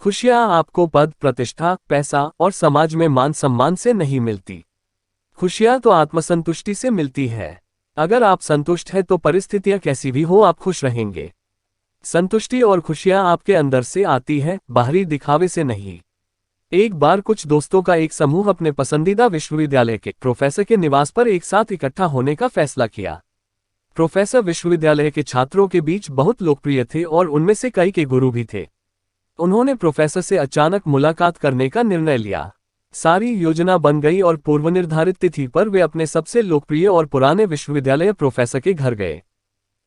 खुशियां आपको पद, प्रतिष्ठा, पैसा और समाज में मान सम्मान से नहीं मिलती। खुशियां तो आत्मसंतुष्टि से मिलती है। अगर आप संतुष्ट हैं तो परिस्थितियां कैसी भी हो आप खुश रहेंगे। संतुष्टि और खुशियां आपके अंदर से आती है, बाहरी दिखावे से नहीं। एक बार कुछ दोस्तों का एक समूह अपने पसंदीदा विश्वविद्यालय के प्रोफेसर के निवास पर एक साथ इकट्ठा होने का फैसला किया। प्रोफेसर विश्वविद्यालय के छात्रों के बीच बहुत लोकप्रिय थे और उनमें से कई के गुरु भी थे। उन्होंने प्रोफेसर से अचानक मुलाकात करने का निर्णय लिया। सारी योजना बन गई और पूर्वनिर्धारित तिथि पर वे अपने सबसे लोकप्रिय और पुराने विश्वविद्यालय प्रोफेसर के घर गए।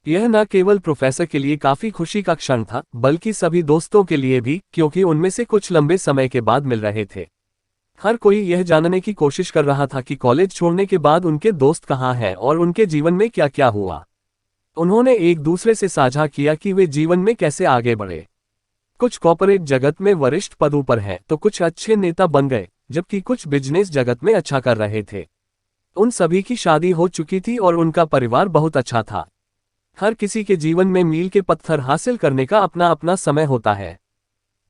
यह न केवल प्रोफेसर के लिए काफी खुशी का क्षण था, बल्कि सभी दोस्तों के लिए भी, क्योंकि उनमें से कुछ लंबे समय के बाद मिल रहे थे। हर कोई यह जानने की कोशिश कर रहा था कि कॉलेज छोड़ने के बाद उनके दोस्त कहाँ हैं और उनके जीवन में क्या क्या हुआ। उन्होंने एक दूसरे से साझा किया कि वे जीवन में कैसे आगे बढ़े। कुछ कॉर्पोरेट जगत में वरिष्ठ पदों पर हैं तो कुछ अच्छे नेता बन गए, जबकि कुछ बिजनेस जगत में अच्छा कर रहे थे। उन सभी की शादी हो चुकी थी और उनका परिवार बहुत अच्छा था। हर किसी के जीवन में मील के पत्थर हासिल करने का अपना अपना समय होता है।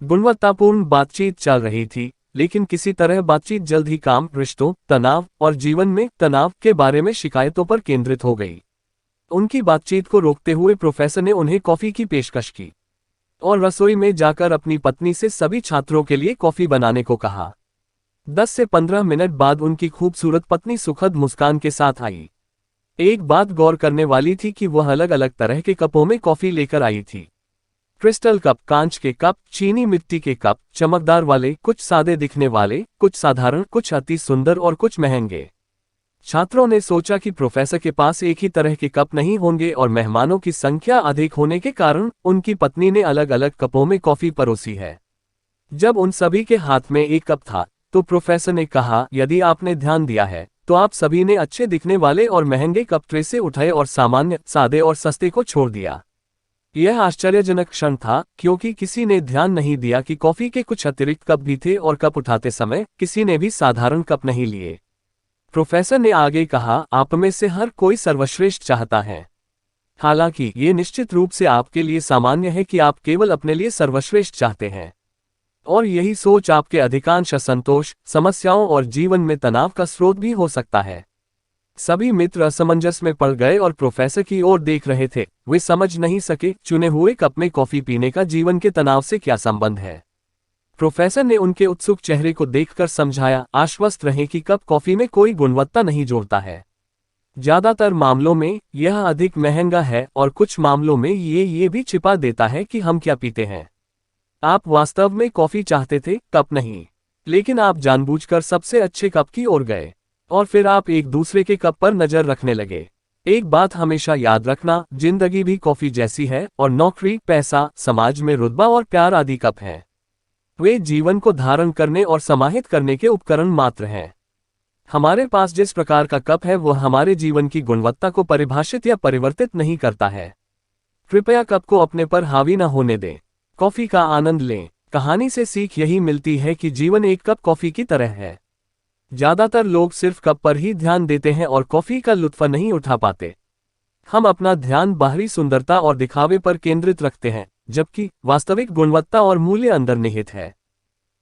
गुणवत्तापूर्ण बातचीत चल रही थी, लेकिन किसी तरह बातचीत जल्द ही काम, रिश्तों, तनाव और जीवन में तनाव के बारे में शिकायतों पर केंद्रित हो गई। उनकी बातचीत को रोकते हुए प्रोफेसर ने उन्हें कॉफी की पेशकश की और रसोई में जाकर अपनी पत्नी से सभी छात्रों के लिए कॉफी बनाने को कहा। 10 से 15 मिनट बाद उनकी खूबसूरत पत्नी सुखद मुस्कान के साथ आई। एक बात गौर करने वाली थी कि वह अलग अलग तरह के कपों में कॉफी लेकर आई थी। क्रिस्टल कप, कांच के कप, चीनी मिट्टी के कप, चमकदार वाले, कुछ सादे दिखने वाले, कुछ साधारण, कुछ अति सुंदर और कुछ महंगे। छात्रों ने सोचा कि प्रोफेसर के पास एक ही तरह के कप नहीं होंगे और मेहमानों की संख्या अधिक होने के कारण उनकी पत्नी ने अलग अलग कपों में कॉफी परोसी है। जब उन सभी के हाथ में एक कप था तो प्रोफेसर ने कहा, यदि आपने ध्यान दिया है तो आप सभी ने अच्छे दिखने वाले और महंगे कप ट्रे से उठाए और सामान्य, सादे और सस्ते को छोड़ दिया। यह आश्चर्यजनक क्षण था, क्योंकि किसी ने ध्यान नहीं दिया कि कॉफी के कुछ अतिरिक्त कप भी थे और कप उठाते समय किसी ने भी साधारण कप नहीं लिए। प्रोफेसर ने आगे कहा, आप में से हर कोई सर्वश्रेष्ठ चाहता है। हालांकि ये निश्चित रूप से आपके लिए सामान्य है कि आप केवल अपने लिए सर्वश्रेष्ठ चाहते हैं, और यही सोच आपके अधिकांश असंतोष, समस्याओं और जीवन में तनाव का स्रोत भी हो सकता है। सभी मित्र असमंजस में पड़ गए और प्रोफेसर की ओर देख रहे थे। वे समझ नहीं सके चुने हुए कप में कॉफी पीने का जीवन के तनाव से क्या संबंध है। प्रोफेसर ने उनके उत्सुक चेहरे को देखकर समझाया, आश्वस्त रहें कि कप कॉफी में कोई गुणवत्ता नहीं जोड़ता है। ज्यादातर मामलों में यह अधिक महंगा है और कुछ मामलों में ये भी छिपा देता है कि हम क्या पीते हैं। आप वास्तव में कॉफी चाहते थे, कप नहीं, लेकिन आप जानबूझकर सबसे अच्छे कप की ओर गए और फिर आप एक दूसरे के कप पर नजर रखने लगे। एक बात हमेशा याद रखना, जिंदगी भी कॉफी जैसी है और नौकरी, पैसा, समाज में रुतबा और प्यार आदि कप हैं। वे जीवन को धारण करने और समाहित करने के उपकरण मात्र हैं। हमारे पास जिस प्रकार का कप है वह हमारे जीवन की गुणवत्ता को परिभाषित या परिवर्तित नहीं करता है। कृपया कप को अपने पर हावी न होने दें। कॉफी का आनंद लें। कहानी से सीख यही मिलती है कि जीवन एक कप कॉफी की तरह है। ज्यादातर लोग सिर्फ कप पर ही ध्यान देते हैं और कॉफी का लुत्फ नहीं उठा पाते। हम अपना ध्यान बाहरी सुंदरता और दिखावे पर केंद्रित रखते हैं, जबकि वास्तविक गुणवत्ता और मूल्य अंदर निहित है।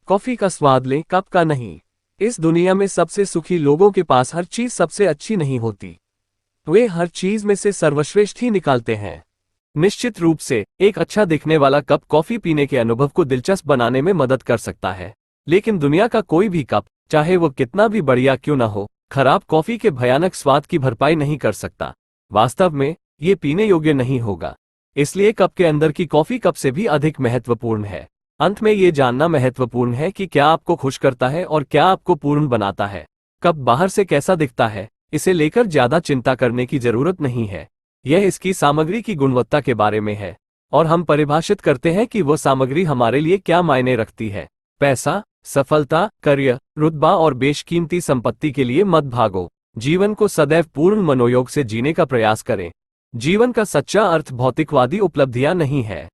कॉफी का स्वाद लें, कप का नहीं। इस दुनिया में सबसे सुखी लोगों के पास हर चीज सबसे अच्छी नहीं होती। वे हर चीज में से सर्वश्रेष्ठ ही निकालते हैं। निश्चित रूप से एक अच्छा दिखने वाला कप कॉफी पीने के अनुभव को दिलचस्प बनाने में मदद कर सकता है, लेकिन दुनिया का कोई भी कप, चाहे वो कितना भी बढ़िया क्यों न हो, खराब कॉफी के भयानक स्वाद की भरपाई नहीं कर सकता। वास्तव में ये पीने योग्य नहीं होगा। इसलिए कप के अंदर की कॉफी कप से भी अधिक महत्वपूर्ण है। अंत में ये जानना महत्वपूर्ण है कि क्या आपको खुश करता है और क्या आपको पूर्ण बनाता है। कप बाहर से कैसा दिखता है, इसे लेकर ज्यादा चिंता करने की जरूरत नहीं है। यह इसकी सामग्री की गुणवत्ता के बारे में है, और हम परिभाषित करते हैं कि वह सामग्री हमारे लिए क्या मायने रखती है। पैसा, सफलता, करियर, रुतबा और बेशकीमती संपत्ति के लिए मत भागो। जीवन को सदैव पूर्ण मनोयोग से जीने का प्रयास करें। जीवन का सच्चा अर्थ भौतिकवादी उपलब्धियां नहीं है।